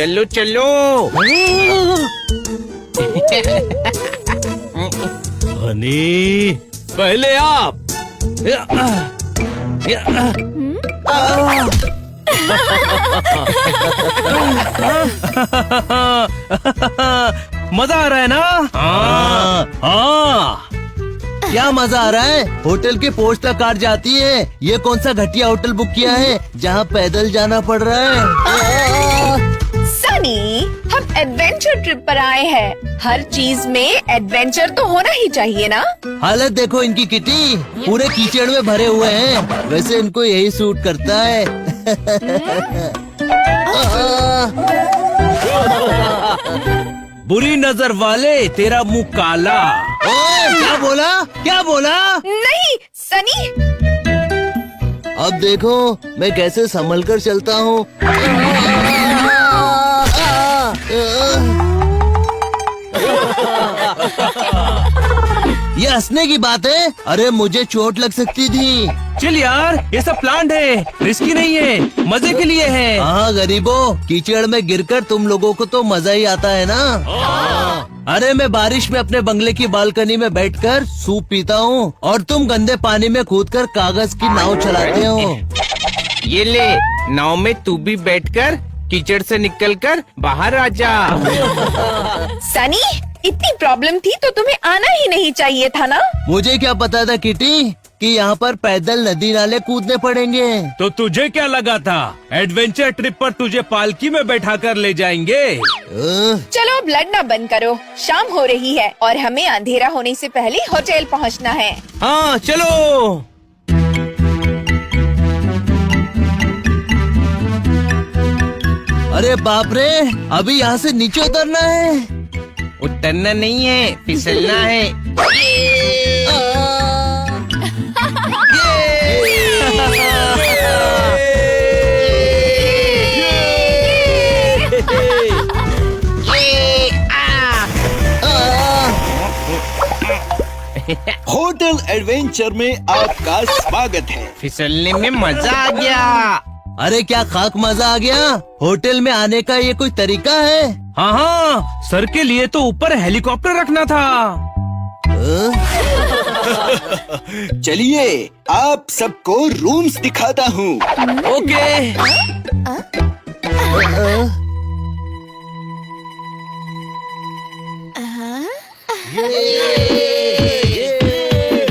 चलो चलो। हनी, पहले आप। मजा आ रहा है ना? हाँ हाँ। क्या मजा आ रहा है? होटल की पोस्टर कार्ड जाती है। ये कौन सा घटिया होटल बुक किया है जहाँ पैदल जाना पड़ रहा है? सनी, हम एडवेंचर ट्रिप पर आए हैं। हर चीज में एडवेंचर तो होना ही चाहिए ना। हालत देखो इनकी किटी, पूरे कीचड़ में भरे हुए हैं। वैसे इनको यही सूट करता है। बुरी नजर वाले, तेरा मुंह काला। ओए, क्या बोला? क्या बोला? नहीं सनी। अब देखो मैं कैसे संभल कर चलता हूँ। ये हंसने की बात है। अरे मुझे चोट लग सकती थी। चल यार, ये सब प्लान्ड है, रिस्की नहीं है, मजे के लिए है। हाँ गरीबों, कीचड़ में गिरकर तुम लोगों को तो मजा ही आता है ना। अरे मैं बारिश में अपने बंगले की बालकनी में बैठकर सूप पीता हूँ और तुम गंदे पानी में कूदकर कागज की नाव चलाते हो। ये ले, नाव में तू भी बैठकर कीचड़ से निकलकर बाहर आ जा। सनी, इतनी प्रॉब्लम थी तो तुम्हें आना ही नहीं चाहिए था ना। मुझे क्या पता था किटी कि यहाँ पर पैदल नदी नाले कूदने पड़ेंगे। तो तुझे क्या लगा था एडवेंचर ट्रिप पर तुझे पालकी में बैठा कर ले जाएंगे? चलो अब लड़ना बंद करो। शाम हो रही है और हमें अंधेरा होने से पहले होटल पहुँचना है। हाँ चलो। अरे बाप रे, अभी यहाँ से नीचे उतरना है। उतरना नहीं है, फिसलना है। होटल एडवेंचर में आपका स्वागत है। फिसलने में मजा आ गया। अरे क्या खाक मजा आ गया। होटल में आने का ये कोई तरीका है? हाँ हाँ, सर के लिए तो ऊपर हेलीकॉप्टर रखना था। चलिए आप सबको रूम्स दिखाता हूँ। ओके।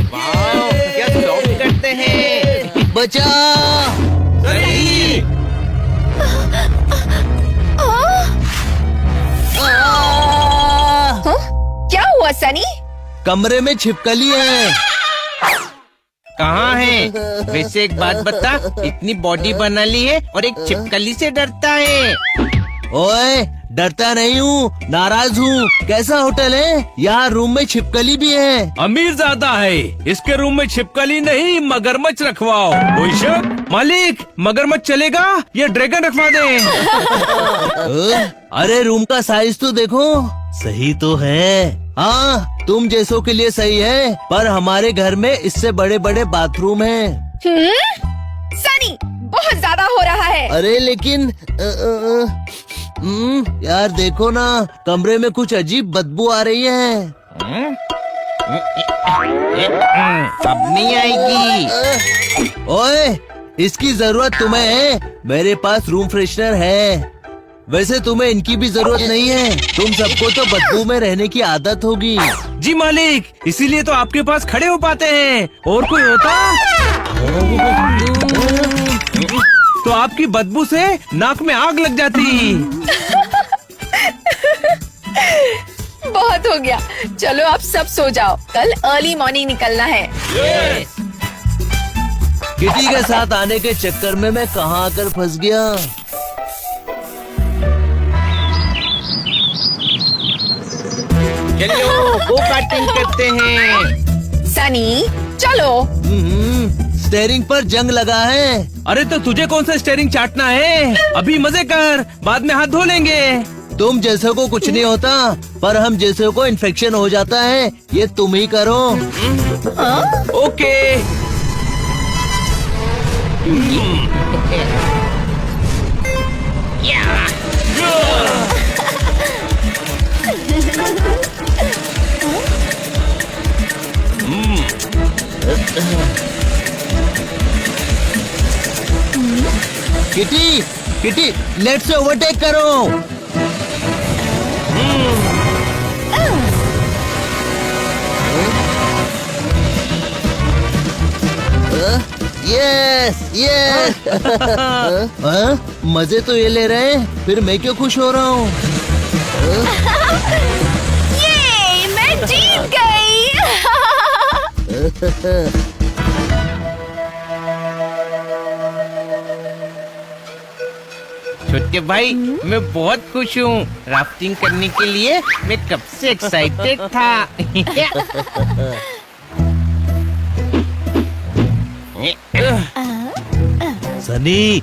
वाह, क्या सॉफ्ट करते हैं। बचा। क्या हुआ सनी? कमरे में छिपकली है। कहाँ है? वैसे एक बात बता, इतनी बॉडी बना ली है और एक छिपकली से डरता है। ओए, डरता नहीं हूँ, नाराज हूँ। कैसा होटल है? यहाँ रूम में छिपकली भी है। अमीर ज्यादा है, इसके रूम में छिपकली नहीं मगरमच्छ रखवाओ। कोई शक? मालिक, मगरमच्छ चलेगा या ड्रैगन रखवा दे? अरे रूम का साइज तो देखो, सही तो है। हाँ, तुम जैसों के लिए सही है, पर हमारे घर में इससे बड़े बड़े बाथरूम हैं। सनी, बहुत ज्यादा हो रहा है। अरे लेकिन यार देखो ना, कमरे में कुछ अजीब बदबू आ रही है। अब नहीं आएगी। ओए, इसकी जरूरत तुम्हें है, मेरे पास रूम फ्रेशनर है। वैसे तुम्हें इनकी भी जरूरत नहीं है, तुम सबको तो बदबू में रहने की आदत होगी। जी मालिक, इसीलिए तो आपके पास खड़े हो पाते हैं। और कोई होता तो आपकी बदबू से नाक में आग लग जाती। बहुत हो गया, चलो आप सब सो जाओ, कल अर्ली मॉर्निंग निकलना है। किटी के साथ आने के चक्कर में मैं कहाँ आकर फंस गया। चलो गो कार्टिंग करते हैं। सनी चलो। स्टेयरिंग पर जंग लगा है। अरे तो तुझे कौन सा स्टेयरिंग चाटना है? अभी मजे कर, बाद में हाथ धो लेंगे। तुम जैसे को कुछ नहीं होता, पर हम जैसे को इन्फेक्शन हो जाता है। ये तुम ही करो। Okay. Kitty kitty let's overtake करो। Yes yes. मजे तो ये ले रहे हैं, फिर मैं क्यों खुश हो रहा हूँ? ये मैं जीत गई। छोटे भाई मैं बहुत खुश हूँ। राफ्टिंग करने के लिए मैं कब से एक्साइटेड था। सनी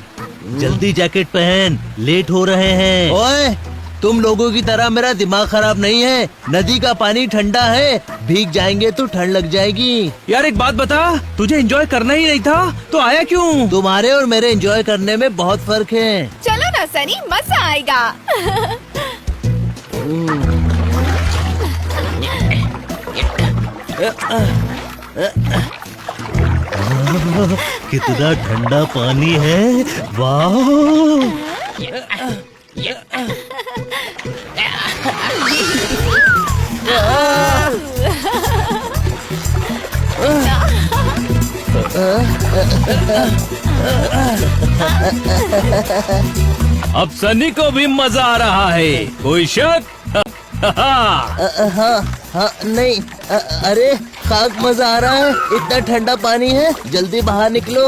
जल्दी जैकेट पहन, लेट हो रहे हैं। ओए तुम लोगों की तरह मेरा दिमाग खराब नहीं है। नदी का पानी ठंडा है, भीग जाएंगे तो ठंड लग जाएगी। यार एक बात बता, तुझे एंजॉय करना ही नहीं था तो आया क्यों? तुम्हारे और मेरे एंजॉय करने में बहुत फर्क है। चलो ना सनी, मजा आएगा। कितना ठंडा पानी है, वाह। अब सनी को भी मजा आ रहा है, कोई शक? हाँ नहीं, अरे खाक मजा आ रहा है। इतना ठंडा पानी है, जल्दी बाहर निकलो।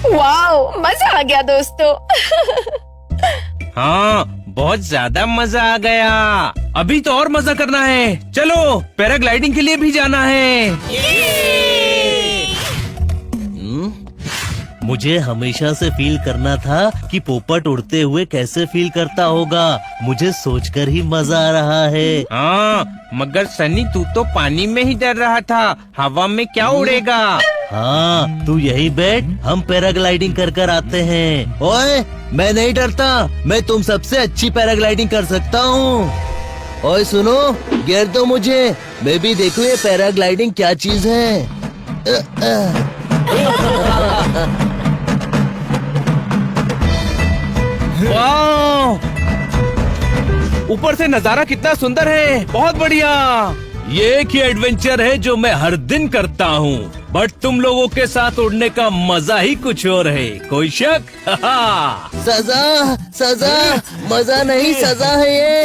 वाओ, मजा आ गया दोस्तों। हाँ बहुत ज्यादा मजा आ गया। अभी तो और मजा करना है, चलो पैराग्लाइडिंग के लिए भी जाना है। मुझे हमेशा से फील करना था कि पोपट उड़ते हुए कैसे फील करता होगा। मुझे सोचकर ही मजा आ रहा है। हाँ मगर सनी तू तो पानी में ही डर रहा था, हवा में क्या उड़ेगा। हाँ तू यही बैठ, हम पैराग्लाइडिंग कर कर आते हैं। ओए मैं नहीं डरता, मैं तुम सबसे अच्छी पैराग्लाइडिंग कर सकता हूँ। ओए सुनो, गियर दो मुझे, मैं भी देखूं ये पैराग्लाइडिंग क्या चीज है। वाह! ऊपर से नजारा कितना सुंदर है, बहुत बढ़िया। ये एक ही एडवेंचर है जो मैं हर दिन करता हूँ, बट तुम लोगों के साथ उड़ने का मजा ही कुछ और है, कोई शक? सजा सजा, मजा नहीं सजा है ये।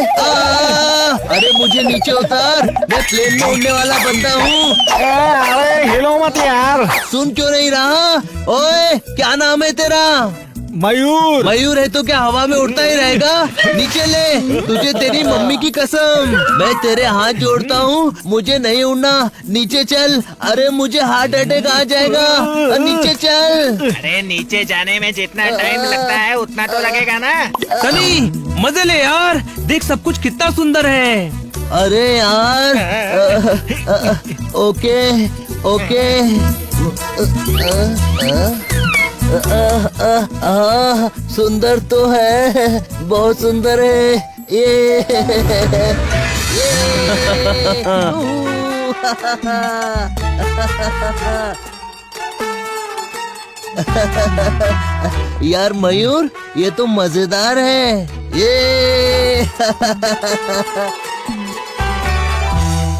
अरे मुझे नीचे उतार, मैं प्लेन में उड़ने वाला बंदा हूँ। अरे हिलो मत यार। सुन क्यों नहीं रहा? ओए क्या नाम है तेरा? मयूर। मयूर है तो क्या हवा में उड़ता ही रहेगा? नीचे ले, तुझे तेरी मम्मी की कसम। मैं तेरे हाथ जोड़ता हूँ, मुझे नहीं उड़ना, नीचे चल। अरे मुझे हार्ट अटैक आ जाएगा, नीचे चल। अरे नीचे जाने में जितना टाइम लगता है उतना तो लगेगा ना। सनी मजे ले यार, देख सब कुछ कितना सुंदर है। अरे यार, ओके ओके। सुंदर तो है, बहुत सुंदर है ये। यार मयूर, ये तो मजेदार है ये।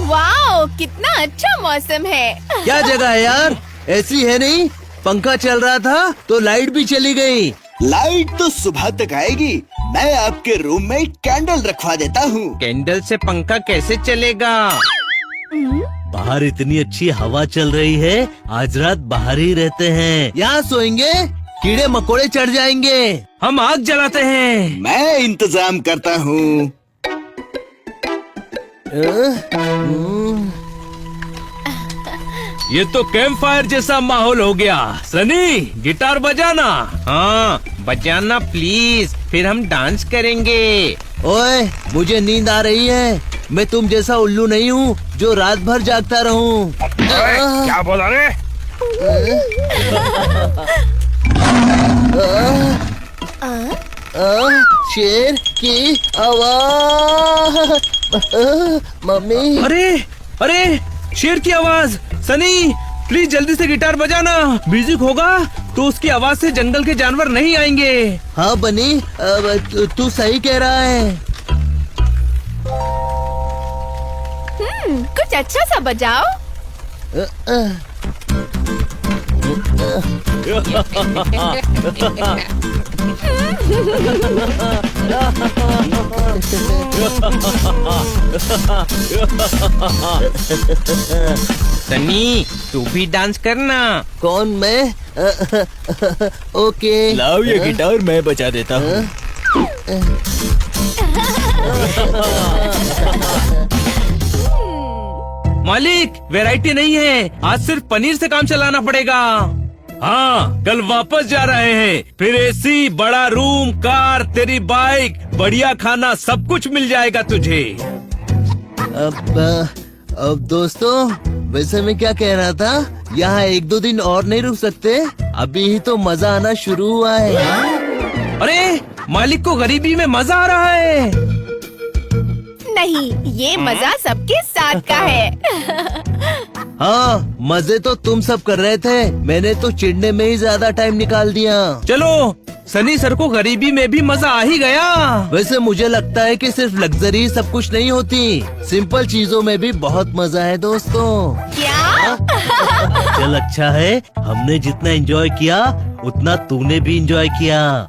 वाओ, कितना अच्छा मौसम है। क्या जगह है यार, ऐसी है नहीं। पंखा चल रहा था तो लाइट भी चली गई। लाइट तो सुबह तक आएगी। मैं आपके रूम में कैंडल रखवा देता हूँ। कैंडल से पंखा कैसे चलेगा? बाहर इतनी अच्छी हवा चल रही है, आज रात बाहर ही रहते हैं। यहाँ सोएंगे, कीड़े मकोड़े चढ़ जाएंगे। हम आग जलाते हैं। मैं इंतजाम करता हूँ। ये तो कैंप फायर जैसा माहौल हो गया। सनी गिटार बजाना। हाँ बजाना प्लीज, फिर हम डांस करेंगे। ओए मुझे नींद आ रही है, मैं तुम जैसा उल्लू नहीं हूँ जो रात भर जागता रहूं। क्या बोला रे? शेर की आवाज। मम्मी। अरे अरे, शेर की आवाज। सनी प्लीज जल्दी से गिटार बजाना। म्यूजिक होगा तो उसकी आवाज से जंगल के जानवर नहीं आएंगे। हाँ बनी, तू सही कह रहा है। कुछ अच्छा सा बजाओ। सनी तू भी डांस करना। कौन, मैं? ओके। लाओ ये गिटार मैं बजा देता हूँ। मालिक वैरायटी नहीं है, आज सिर्फ पनीर से काम चलाना पड़ेगा। हाँ, कल वापस जा रहे हैं, फिर एसी, बड़ा रूम, कार, तेरी बाइक, बढ़िया खाना, सब कुछ मिल जाएगा तुझे। अब दोस्तों, वैसे मैं क्या कह रहा था, यहाँ 1-2 दिन और नहीं रुक सकते? अभी ही तो मजा आना शुरू हुआ है। अरे मालिक को गरीबी में मजा आ रहा है। नहीं, ये मजा सबके साथ का है। हाँ, मजे तो तुम सब कर रहे थे, मैंने तो चिढ़ने में ही ज्यादा टाइम निकाल दिया। चलो, सनी सर को गरीबी में भी मजा आ ही गया। वैसे मुझे लगता है कि सिर्फ लग्जरी सब कुछ नहीं होती, सिंपल चीजों में भी बहुत मजा है दोस्तों। क्या? चल अच्छा है, हमने जितना एंजॉय किया उतना तूने भी एंजॉय किया।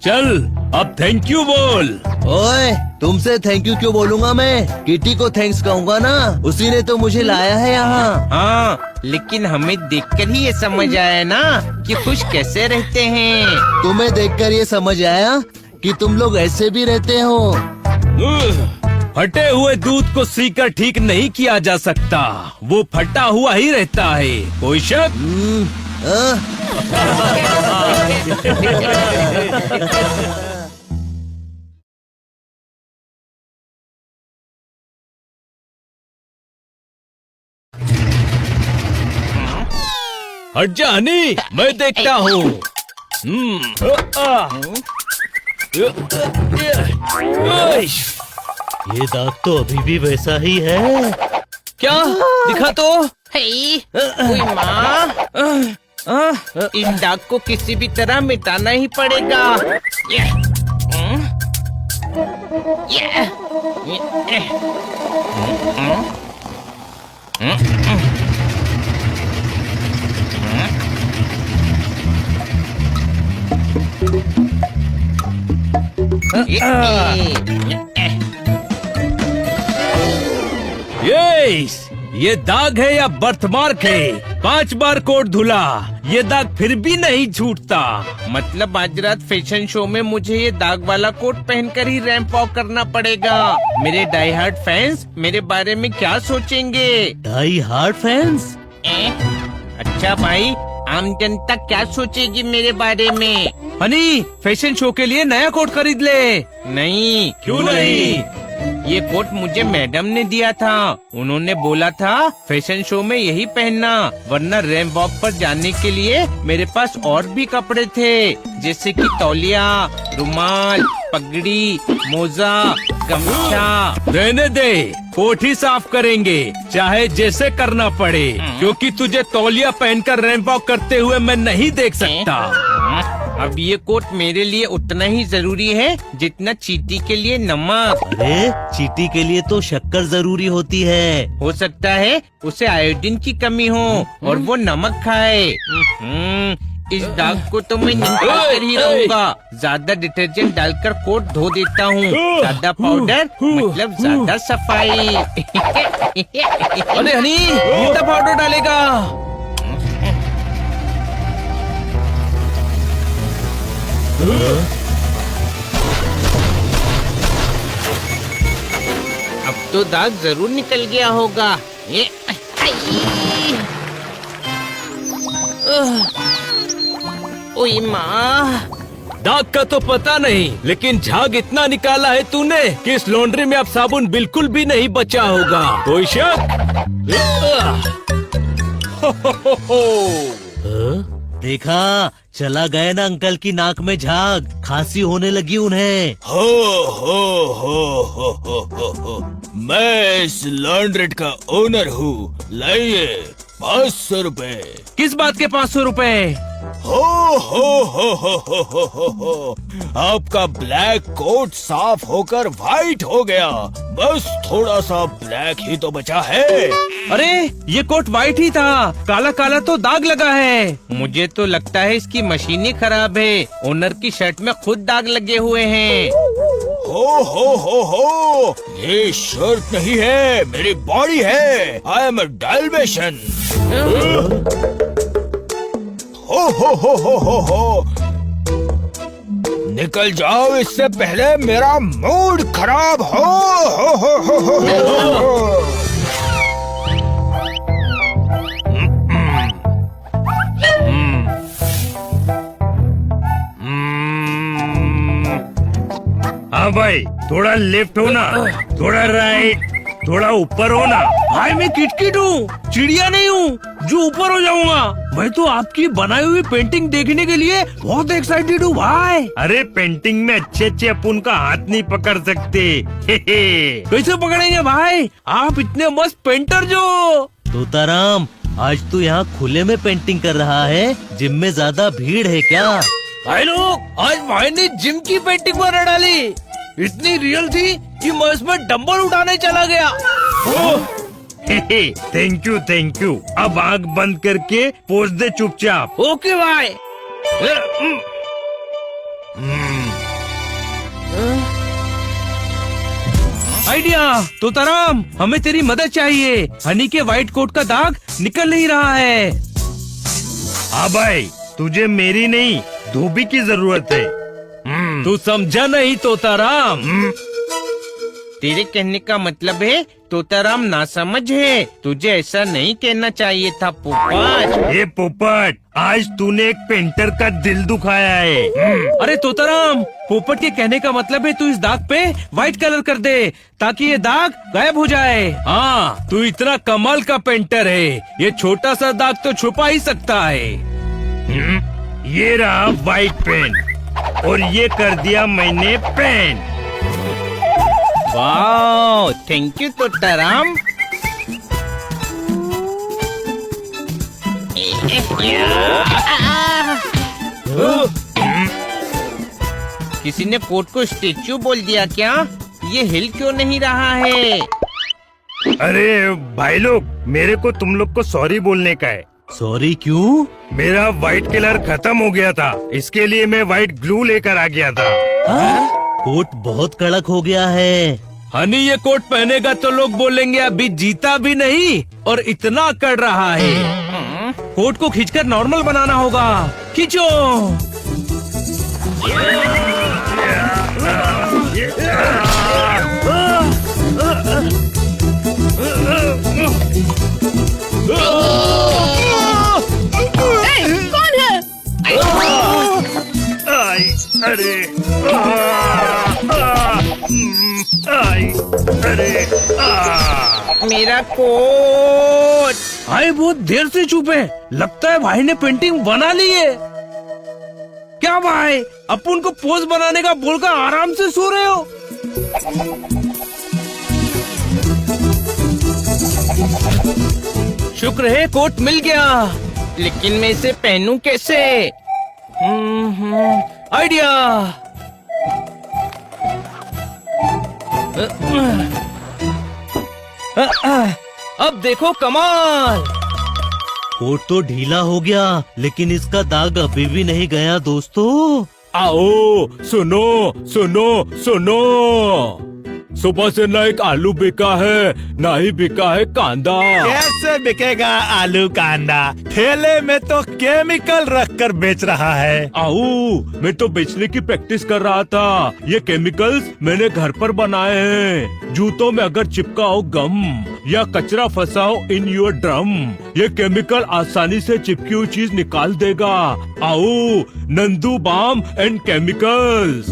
चल अब थैंक यू बोल। ओए, तुमसे थैंक यू क्यों बोलूंगा मैं? किटी को थैंक्स कहूँगा ना, उसी ने तो मुझे लाया है यहाँ। हाँ, लेकिन हमें देखकर ही ये समझ आया ना कि खुश कैसे रहते हैं। तुम्हें देखकर ये समझ आया कि तुम लोग ऐसे भी रहते हो। फटे हुए दूध को सीकर ठीक नहीं किया जा सकता, वो फटा हुआ ही रहता है। कोई शक? हट जा हनी, मैं देखता हूँ। ये दाग तो अभी भी वैसा ही है। क्या दिखा तो? कोई माँ, इस दाग को किसी भी तरह मिटाना ही पड़ेगा। ये दाग है या बर्थमार्क है? 5 बार कोट धुला, ये दाग फिर भी नहीं छूटता। मतलब आज रात फैशन शो में मुझे ये दाग वाला कोट पहनकर ही रैंप वॉक करना पड़ेगा। मेरे डाई हार्ड फैंस मेरे बारे में क्या सोचेंगे? Die hard fans? अच्छा भाई, आम जनता क्या सोचेगी मेरे बारे में? हनी, फैशन शो के लिए नया कोट खरीद ले। नहीं। क्यों नहीं? ये कोट मुझे मैडम ने दिया था, उन्होंने बोला था फैशन शो में यही पहनना, वरना रैंप वॉक पर जाने के लिए मेरे पास और भी कपड़े थे, जैसे कि तौलिया, रुमाल, पगड़ी, मोजा, गमछा। रहने दे, कोट ही साफ करेंगे, चाहे जैसे करना पड़े, क्योंकि तुझे तौलिया पहनकर रैंप वॉक करते हुए मैं नहीं देख सकता। अब ये कोट मेरे लिए उतना ही जरूरी है जितना चींटी के लिए नमक। अरे, चींटी के लिए तो शक्कर जरूरी होती है। हो सकता है उसे आयोडीन की कमी हो और वो नमक खाए। इस दाग को तो मैं निकाल कर ही रहूंगा। ज्यादा डिटर्जेंट डालकर कोट धो देता हूँ, ज्यादा पाउडर मतलब ज्यादा सफाई। अरे हनी, कितना पाउडर डालेगा? अब तो दाग जरूर निकल गया होगा। ये ओए माँ, दाग का तो पता नहीं, लेकिन झाग इतना निकाला है तूने कि इस लॉन्ड्री में अब साबुन बिल्कुल भी नहीं बचा होगा। कोई शक? देखा, चला गए ना अंकल की नाक में झाग, खांसी होने लगी उन्हें। हो। मैं इस लॉन्ड्रेट का ओनर हूँ, लाइए 500 रुपए। किस बात के 500 रुपए? हो। आपका ब्लैक कोट साफ होकर व्हाइट हो गया, बस थोड़ा सा ब्लैक ही तो बचा है। अरे ये कोट व्हाइट ही था, काला काला तो दाग लगा है। मुझे तो लगता है इसकी मशीन ही खराब है, ओनर की शर्ट में खुद दाग लगे हुए हैं। हो, ये शर्ट नहीं है, मेरी बॉडी है। I am a Dalmatian. हो। निकल जाओ इससे पहले मेरा मूड खराब हो। हाँ भाई, थोड़ा लेफ्ट हो ना, थोड़ा राइट, थोड़ा ऊपर हो ना। भाई मैं किटकिट हूँ, चिड़िया नहीं हूँ जो ऊपर हो जाऊंगा। मैं तो आपकी बनाई हुई पेंटिंग देखने के लिए बहुत एक्साइटेड हूँ भाई। अरे पेंटिंग में अच्छे अपुन का हाथ नहीं पकड़ सकते। कैसे पकड़ेंगे भाई, आप इतने मस्त पेंटर जो। तोताराम, आज तू यहाँ खुले में पेंटिंग कर रहा है, जिम में ज्यादा भीड़ है क्या? भाई लोग, आज भाई ने जिम की पेंटिंग बना डाली, इतनी रियल थी कि मैं इसमें डंबल उठाने चला गया। Thank you. अब आंख बंद करके पोज दे चुपचाप। ओके भाई। आइडिया। तोताराम, हमें तेरी मदद चाहिए, हनी के व्हाइट कोट का दाग निकल नहीं रहा है। हाँ भाई, तुझे मेरी नहीं धोबी की जरूरत है। तू समझा नहीं तोताराम। तेरे कहने का मतलब है तोताराम नासमझ है, तुझे ऐसा नहीं कहना चाहिए था पोपट। ये पोपट, आज तूने एक पेंटर का दिल दुखाया है। अरे तोताराम, पोपट के कहने का मतलब है तू इस दाग पे व्हाइट कलर कर दे, ताकि ये दाग गायब हो जाए। हाँ, तू इतना कमाल का पेंटर है, ये छोटा सा दाग तो छुपा ही सकता है। ये रहा व्हाइट पेन, और ये कर दिया मैंने पेन। वाह, थैंक यू तोताराम। किसी ने कोट को स्टेच्यू बोल दिया क्या? ये हिल क्यों नहीं रहा है? अरे भाई लोग, मेरे को तुम लोग को सॉरी बोलने का है। सॉरी क्यों? मेरा व्हाइट कलर खत्म हो गया था, इसके लिए मैं व्हाइट ग्लू लेकर आ गया था। कोट बहुत कड़क हो गया है। हनी ये कोट पहनेगा तो लोग बोलेंगे अभी जीता भी नहीं और इतना कर रहा है। कोट को खींचकर नॉर्मल बनाना होगा। खींचो। कौन है? अरे अरे मेरा कोट। भाई बहुत देर से चुप है, लगता है भाई ने पेंटिंग बना ली है। क्या भाई, अपन को पोज बनाने का बोलकर आराम से सो रहे हो? शुक्र है कोट मिल गया, लेकिन मैं इसे पहनूं कैसे? आइडिया। अब देखो कमाल। कोट तो ढीला हो गया, लेकिन इसका दाग अभी भी नहीं गया दोस्तों। आओ सुनो सुनो सुनो, सुबह से ना एक आलू बिका है, ना ही बिका है कांदा। कैसे बिकेगा आलू कांदा? ठेले में तो केमिकल रख कर बेच रहा है। आओ, मैं तो बेचने की प्रैक्टिस कर रहा था। ये केमिकल्स मैंने घर पर बनाए हैं। जूतों में अगर चिपकाओ गम या कचरा फंसाओ इन योर ड्रम, ये केमिकल आसानी से चिपकी हुई चीज निकाल देगा। आओ, Nandu balm and chemicals.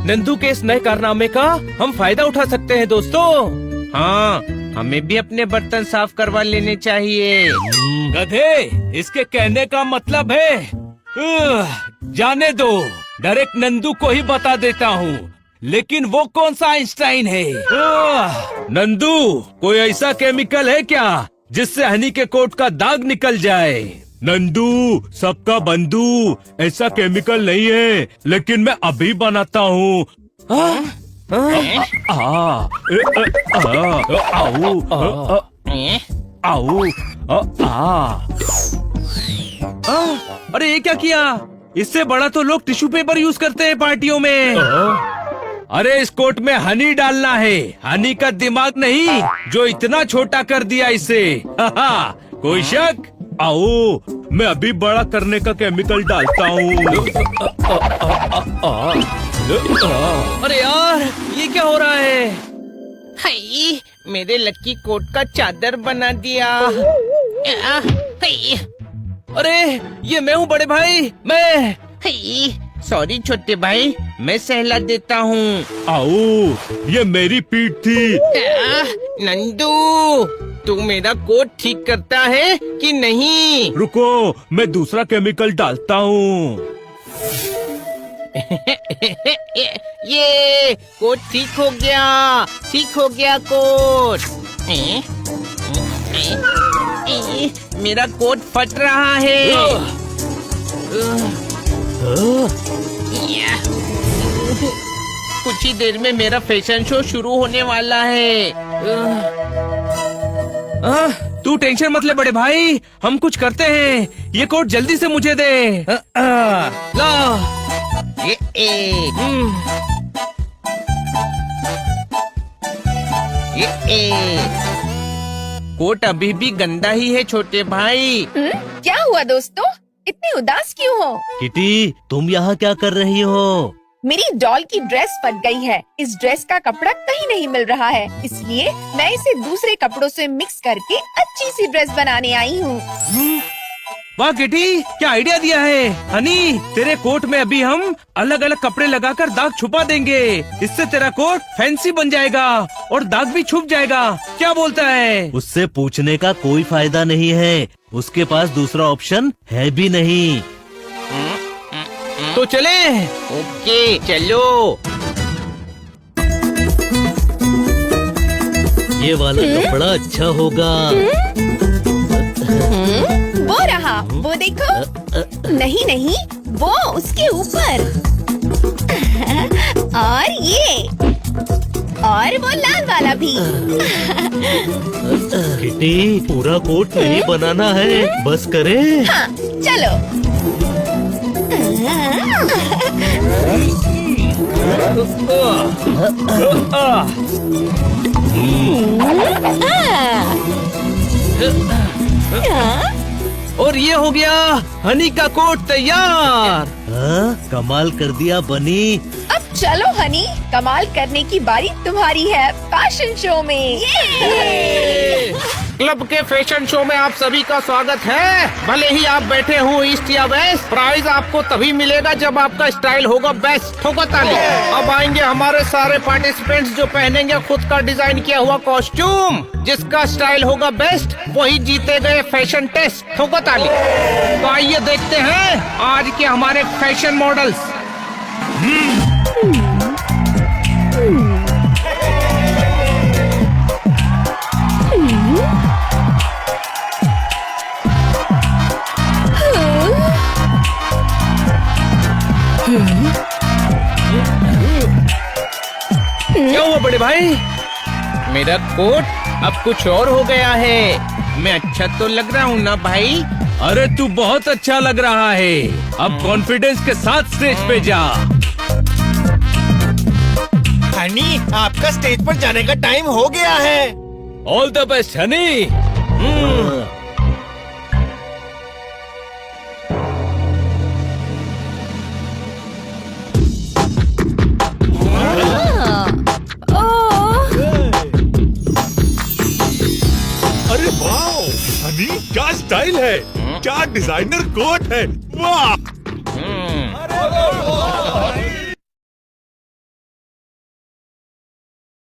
Nandu के इस नए कारनामे का हम फायदा उठा सकते हैं दोस्तों। हाँ, हमें भी अपने बर्तन साफ करवा लेने चाहिए। गधे, इसके कहने का मतलब है जाने दो, डायरेक्ट नंदू को ही बता देता हूँ। लेकिन वो कौन सा आइंस्टाइन है? नंदू, कोई ऐसा केमिकल है क्या जिससे हनी के कोट का दाग निकल जाए? नंदू, सबका बंधु, ऐसा केमिकल नहीं है, लेकिन मैं अभी बनाता हूँ। अरे ये क्या किया? इससे बड़ा तो लोग टिश्यू पेपर यूज करते हैं पार्टियों में। अरे इस कोट में हनी डालना है, हनी का दिमाग नहीं जो इतना छोटा कर दिया इसे। कोई शक? आओ, मैं अभी बड़ा करने का केमिकल डालता हूँ। अरे यार, ये क्या हो रहा है? हाय, मेरे लक्की कोट का चादर बना दिया। अरे ये मैं हूँ बड़े भाई, मैं। सॉरी छोटे भाई, मैं सहला देता हूँ। आओ, ये मेरी पीठ थी। नंदू, तू मेरा कोट ठीक करता है कि नहीं? रुको, मैं दूसरा केमिकल डालता हूँ। ये कोट ठीक हो गया, ठीक हो गया कोट। मेरा कोट फट रहा है। कुछ ही देर में मेरा फैशन शो शुरू होने वाला है। तू टेंशन मत ले बड़े भाई, हम कुछ करते हैं। ये कोट जल्दी से मुझे दे। ला। कोट अभी भी गंदा ही है छोटे भाई। क्या हुआ दोस्तों, इतने उदास क्यों हो? किटी, तुम यहाँ क्या कर रही हो? मेरी डॉल की ड्रेस फट गई है। इस ड्रेस का कपड़ा कहीं नहीं मिल रहा है, इसलिए मैं इसे दूसरे कपड़ों से मिक्स करके अच्छी सी ड्रेस बनाने आई हूँ। वाह किटी, क्या आइडिया दिया है। हनी, तेरे कोट में अभी हम अलग अलग कपड़े लगाकर दाग छुपा देंगे। इससे तेरा कोट फैंसी बन जाएगा और दाग भी छुप जाएगा। क्या बोलता है? उससे पूछने का कोई फायदा नहीं है, उसके पास दूसरा ऑप्शन है भी नहीं। तो चले। ओके, चलो। ये वाला कपड़ा अच्छा होगा। वो रहा, वो देखो। नहीं नहीं, वो उसके ऊपर। और ये, और वो लाल वाला भी। किटी, पूरा कोट नहीं बनाना है, बस करे। हाँ, चलो। और ये हो गया हनी का कोट तैयार। हाँ, कमाल कर दिया बनी। अब चलो हनी, कमाल करने की बारी तुम्हारी है फैशन शो में। क्लब के फैशन शो में आप सभी का स्वागत है। भले ही आप बैठे हो ईस्ट या वेस्ट, प्राइज आपको तभी मिलेगा जब आपका स्टाइल होगा बेस्ट। ठोको ताली। अब आएंगे हमारे सारे पार्टिसिपेंट्स जो पहनेंगे खुद का डिजाइन किया हुआ कॉस्ट्यूम। जिसका स्टाइल होगा बेस्ट वही जीते गए फैशन टेस्ट। ठोको ताली। तो आइए देखते हैं आज के हमारे फैशन मॉडल्स। क्या हुआ बड़े भाई? मेरा कोट अब कुछ और हो गया है। मैं अच्छा तो लग रहा हूँ ना भाई? अरे तू बहुत अच्छा लग रहा है। अब कॉन्फिडेंस के साथ स्टेज पे जा। हनी, आपका स्टेज पर जाने का टाइम हो गया है। All the best Honey. अरे वाह, हनी क्या स्टाइल है, क्या डिजाइनर कोट है। वाह।